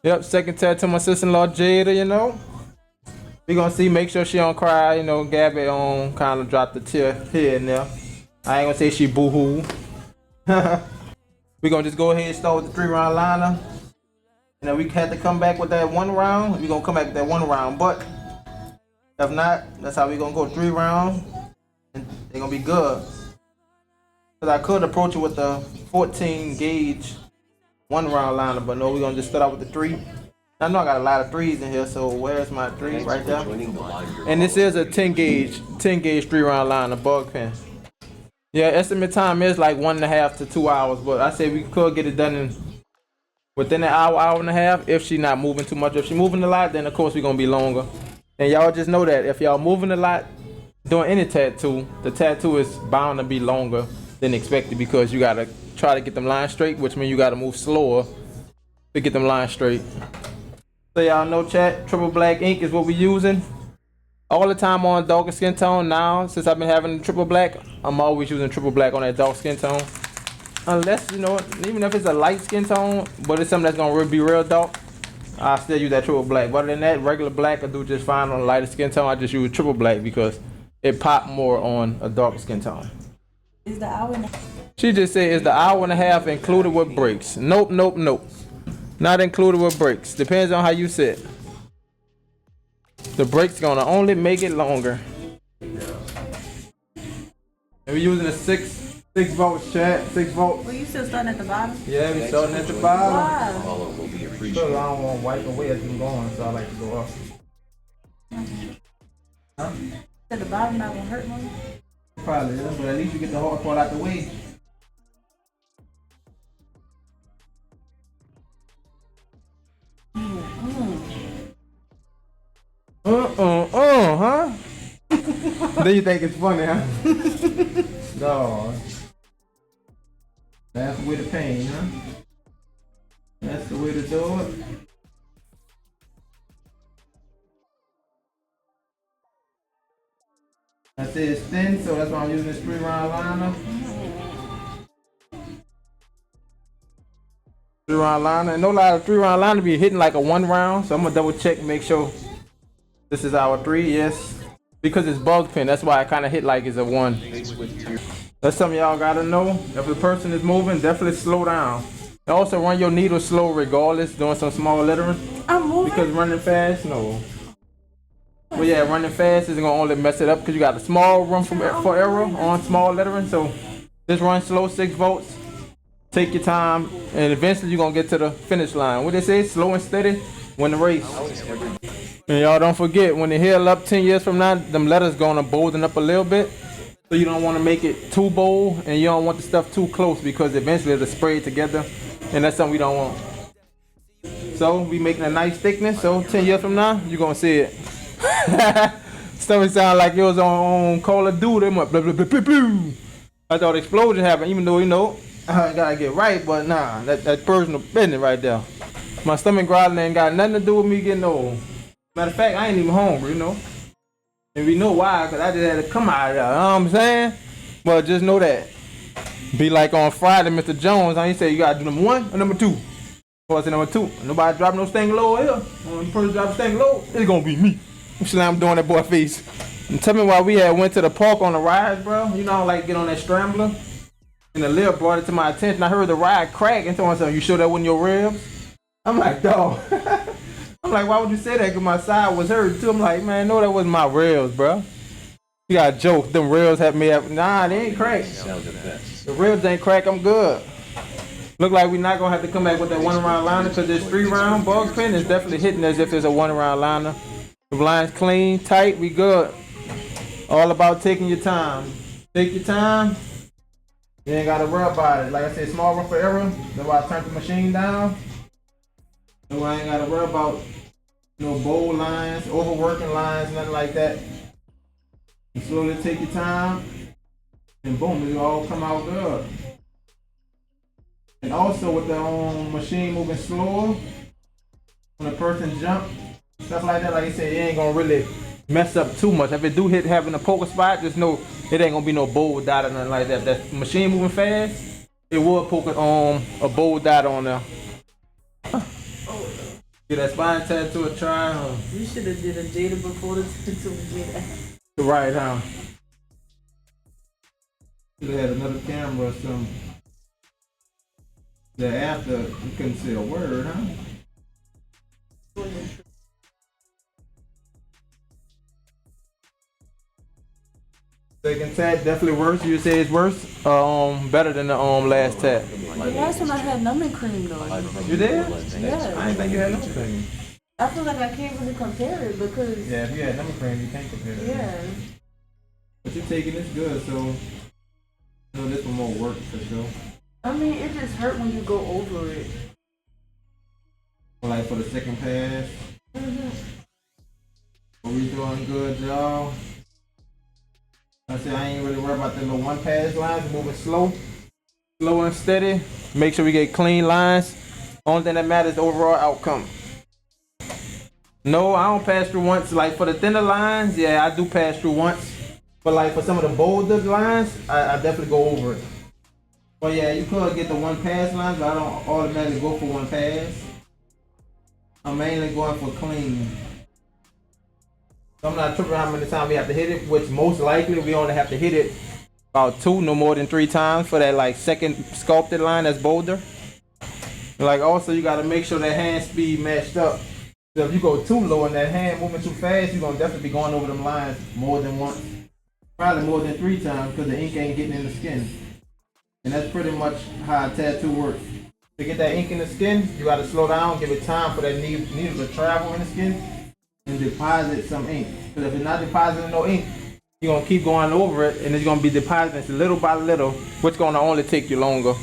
Yep, second tat to my sister-in-law Jada, you know. We gonna see, make sure she don't cry, you know, Gabby on kind of drop the tear here and there. I ain't gonna say she boo-hoo. We gonna just go ahead and start with the 3 round liner. You know, we had to come back with that 1 round. We gonna come back with that 1 round, but if not, that's how we gonna go 3 rounds. And they gonna be good. Cause I could approach it with the 14 gauge 1 round liner, but no, we gonna just start out with the 3. I know I got a lot of threes in here, so where's my 3 right there? And this is a 10 gauge 3 round liner bug pen. Yeah, estimate time is like 1.5 to 2 hours, but I say we could get it done in within an hour, hour and a half if she not moving too much. If she moving a lot, then of course we gonna be longer. And y'all just know that if y'all moving a lot doing any tattoo, the tattoo is bound to be longer than expected because you gotta try to get them lines straight, which means you gotta move slower to get them lines straight. So y'all know, chat, triple black ink is what we using all the time on darker skin tone. Now since I've been having triple black, I'm always using triple black on that dark skin tone. Unless, you know, even if it's a light skin tone, but it's something that's gonna be real dark, I still use that triple black. But other than that, regular black I do just fine on a lighter skin tone. I just use triple black because it pop more on a darker skin tone. Is the hour and a She just said, is the hour and a half included with breaks? Nope, nope, nope. Not included with breaks. Depends on how you sit. The breaks gonna only make it longer. And we using a 6 volts chat, 6 volts. Well, you still starting at the bottom? Yeah, we starting at the bottom. Why? Follow will be Because I appreciated. don't want to wipe away as I'm going, so I like to go up. Huh? At the bottom not gonna hurt me? Probably is, but at least you get the hard part out the way. Huh? Then you think it's funny, huh? No. That's the way to pain, huh? That's the way to do it. I said it's thin, so that's why I'm using this 3 round liner. 3 round liner. And no lie, the 3 round liner be hitting like a 1 round, so I'm gonna double check and make sure this is our 3, yes. Because it's bug pen, that's why I kind of hit like it's a 1. That's something y'all gotta know. If the person is moving, definitely slow down. And also run your needle slow regardless, doing some small lettering. I'm moving. Because running fast, no. Well, yeah, running fast isn't gonna only mess it up because you got a small room for error on small lettering. So just run slow, 6 volts. Take your time, and eventually you're gonna get to the finish line. What they say, slow and steady, win the race. And y'all don't forget, when they heal up 10 years from now, them letters gonna bolden up a little bit. So you don't want to make it too bold, and you don't want the stuff too close because eventually it'll spray together, and that's something we don't want. So we making a nice thickness. So 10 years from now, you're gonna see it. Stomach sound like it was on Call of Duty. It went blah, blah, blah, blah, blah. I thought explosion happened, even though, you know, I gotta get right, but nah, that's personal business right there. My stomach growling ain't got nothing to do with me getting old. Matter of fact, I ain't even hungry, you know. And we know why, because I just had to come out of there, you know what I'm saying? But just know that. Be like on Friday, Mr. Jones, he said you gotta do number 1 or number 2. Or number 2. Nobody drop no sting low here. When the person drop sting low, it's gonna be me. Slam doing that boy face. And tell me why we had went to the park on the ride, bro. You know, I like get on that scrambler. And the lip brought it to my attention. I heard the ride crack and told myself, you sure that wasn't your ribs? I'm like, dog. I'm like, why would you say that? Because my side was hurt too. I'm like, man, no, that wasn't my ribs, bro. You got a joke. Them ribs had me up. Nah, they ain't cracked. Sounds the best. The ribs ain't crack. I'm good. Look like we're not going to have to come back with that 1 round liner because this 3 round bug pen is definitely hitting as if it's a 1 round liner. The line's clean, tight, we good. All about taking your time. Take your time. You ain't got to worry about it. Like I said, small room for error. That's why I turned the machine down. So I ain't got to worry about no bold lines, overworking lines, nothing like that. You slowly take your time, and boom, it all come out good. And also with the machine moving slower, when a person jump, stuff like that, like I said, it ain't gonna really mess up too much. If it do hit having a poker spot, just know it ain't gonna be no bold dot or nothing like that. If that machine moving fast, it will poke a bold dot on there. Get that spine tattoo a try, huh? You should have did a Jada before the tattoo Jada. Right, huh? Should have had another camera or something. The after you couldn't say a word, huh? Second tat definitely worse. You say it's worse? Better than the last tat. The last one I had numbing cream though. You did? Yeah. I didn't think you had number cream. I feel like I can't really compare it because Yeah, if you had number cream, you can't compare it. yeah. But you're taking this good, so you know this one more work for sure. I mean, it just hurt when you go over it. Like for the second pass. Mm-hmm. Are we doing good, y'all? I said I ain't really worried about the little one pass lines, moving slow and steady. Make sure we get clean lines. Only thing that matters is the overall outcome. No, I don't pass through once. Like for the thinner lines, yeah, I do pass through once. But like for some of the bolder lines, I definitely go over it. But yeah, you could get the one pass lines, but I don't automatically go for one pass. I'm mainly going for clean. So I'm not tripping how many times we have to hit it, which most likely we only have to hit it about 2, no more than 3 times for that like second sculpted line that's bolder. Like also you gotta make sure that hand speed matched up. So if you go too low and that hand moving too fast, you're gonna definitely be going over them lines more than once. Probably more than 3 times because the ink ain't getting in the skin. And that's pretty much how a tattoo works. To get that ink in the skin, you gotta slow down, give it time for that needle to travel in the skin and deposit some ink. Because if it's not depositing no ink, you're gonna keep going over it and it's gonna be depositing little by little, which gonna only take you longer.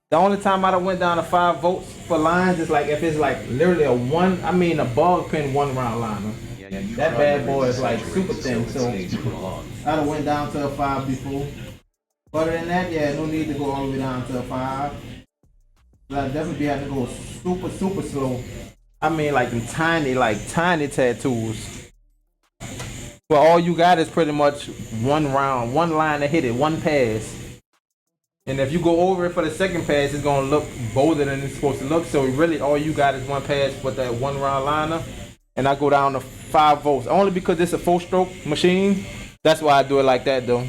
The only time I done went down to 5 volts for lines is like if it's like literally a ball pen 1 round liner. That bad boy is like super thin, so I done went down to a 5 before. Other than that, yeah, no need to go all the way down to a 5. But I definitely be having to go super slow. I mean like them tiny tattoos. But all you got is pretty much 1 round, 1 line to hit it, 1 pass. And if you go over it for the second pass, it's gonna look bolder than it's supposed to look. So really all you got is 1 pass with that 1 round liner. And I go down to 5 volts. Only because it's a 4-stroke machine. That's why I do it like that though.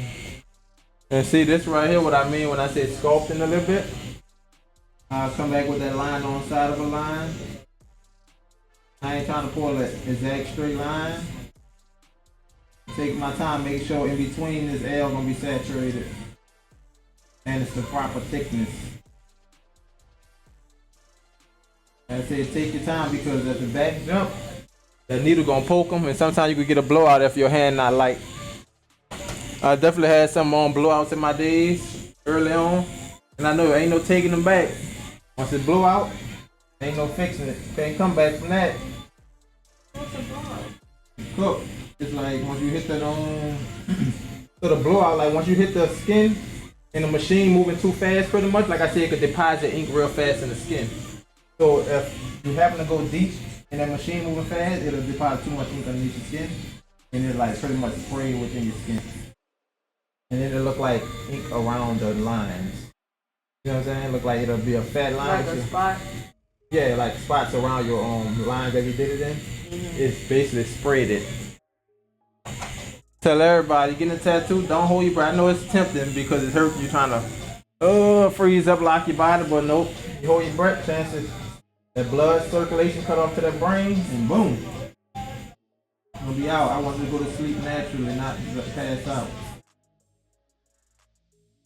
And see this right here, what I mean when I say sculpting a little bit. I'll come back with that line on the side of a line. I ain't trying to pull an exact straight line. Take my time, make sure in between this L gonna be saturated. And it's the proper thickness. And I say take your time because at the back jump, that needle gonna poke them and sometimes you could get a blowout if your hand not light. I definitely had some blowouts in my days early on. And I know ain't no taking them back. Once it blow out, ain't no fixing it. Can't come back from that. What's a blowout? Cook. It's like once you hit that so the blowout, like once you hit the skin and the machine moving too fast pretty much, like I said, it could deposit ink real fast in the skin. So if you happen to go deep and that machine moving fast, it'll deposit too much ink underneath the skin and it'll like pretty much spray within your skin. And then it'll look like ink around the lines. You know what I'm saying? Look like it'll be a fat line. Like a spot? Yeah, like spots around your lines that you did it in. Mm-hmm. It's basically sprayed it. Tell everybody, getting a tattoo, don't hold your breath. I know it's tempting because it's hurting you trying to freeze up, lock your body, but nope. You hold your breath, chances that blood circulation cut off to the brain, and boom. You'll be out. I want you to go to sleep naturally, not pass out.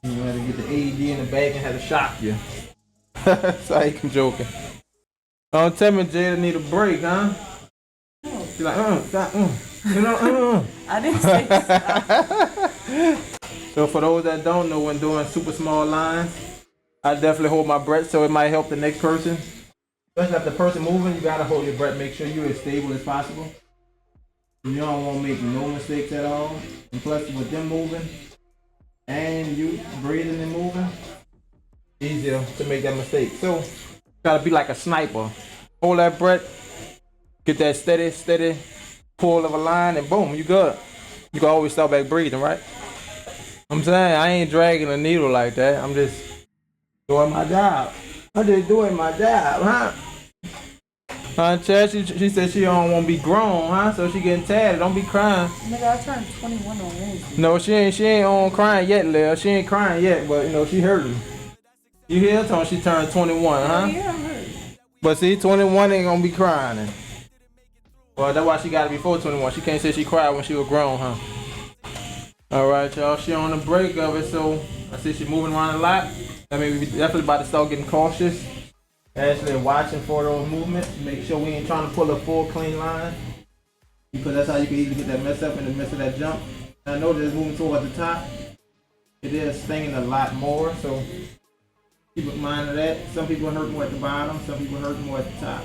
You had to get the AED in the back and had to shock you. Psych, I'm joking. Don't tell me Jada need a break, huh? She's like, stop, you know, I didn't say stop. So for those that don't know, when doing super small lines, I definitely hold my breath so it might help the next person. Especially if the person moving, you gotta hold your breath. Make sure you're as stable as possible. You don't want to make no mistakes at all. And plus with them moving, and you breathing and moving, easier to make that mistake. So, gotta be like a sniper. Hold that breath, get that steady pull of a line, and boom, you good. You can always start back breathing, right? I'm saying, I ain't dragging a needle like that. I'm just doing my job. I'm just doing my job, huh? Huh, Chad? She said she don't want to be grown, huh? So she getting tatted. Don't be crying. Nigga, I turned 21 on Wednesday. No, she ain't on crying yet, Lil. She ain't crying yet, but you know she hurting. You hear her talking? She turned 21, huh? Yeah, I'm hurt. But see, 21 ain't gonna be crying. Well, that's why she got it before 21. She can't say she cried when she was grown, huh? All right, y'all. She on the break of it, so I see she moving around a lot. I mean, we definitely about to start getting cautious. Actually, watching for those movements. Make sure we ain't trying to pull a full clean line, because that's how you can easily get that mess up in the midst of that jump. And I know that it's moving towards the top. It is stinging a lot more, so keep in mind of that. Some people hurt more at the bottom, some people hurt more at the top.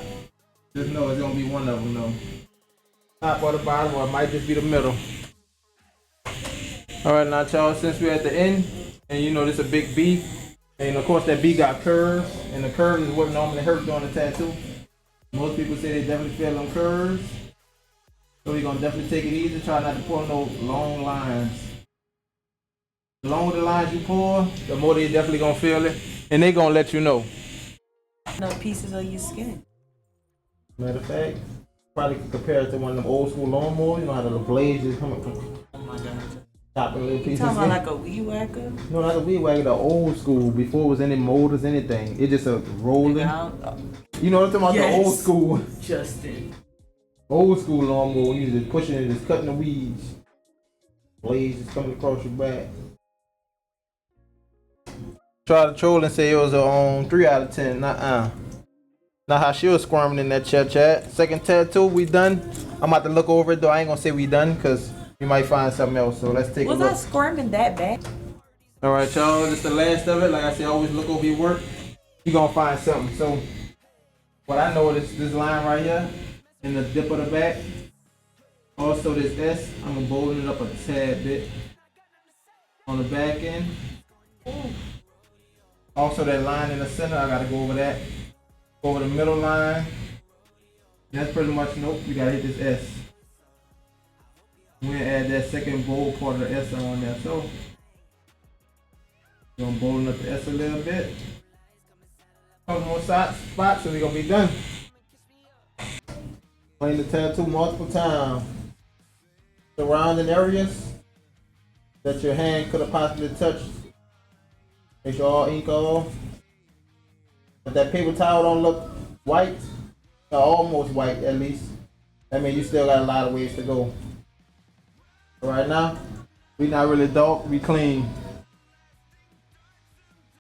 Just know it's gonna be one of them, though. Top or the bottom, or it might just be the middle. All right, now, y'all, since we're at the end, and you know this is a big B, and of course that B got curves, and the curves is what normally hurt during the tattoo. Most people say they definitely feel them curves, so we're gonna definitely take it easy. Try not to pull no long lines. The longer the lines you pull, the more they definitely gonna feel it, and they gonna let you know. No pieces of your skin. Matter of fact, probably compare it to one of them old school lawnmowers. You know how the blades just coming from Oh my god. chopping little You pieces. talking about in. like a weed whacker? No, not a weed whacker, the old school, before it was any motors, anything. It just a rolling. You know what I'm talking about? Yes. The old school. Justin. Old school lawnmower, you just pushing it, just cutting the weeds. Blades just coming across your back. Try to troll and say it was a 3 out of 10. Nuh-uh. Not how she was squirming in that chat. Second tattoo, we done. I'm about to look over it though. I ain't gonna say we done because we might find something else. So let's take a Was look. I squirming that bad? All right, y'all. This is the last of it. Like I said, always look over your work. You gonna find something. So what I know is this line right here in the dip of the back. Also this S, I'm gonna bolden it up a tad bit on the back end. Also that line in the center, I gotta go over that. Over the middle line. That's pretty much nope. You gotta hit this S. We're gonna add that second bold part of the S on there. So we're gonna bolden up the S a little bit. Couple more spots and we're gonna be done. Clean the tattoo multiple times. Surrounding areas that your hand could have possibly touched. Make sure all ink off. If that paper towel don't look white, or almost white at least, that means you still got a lot of ways to go. So right now, we not really dark, we clean.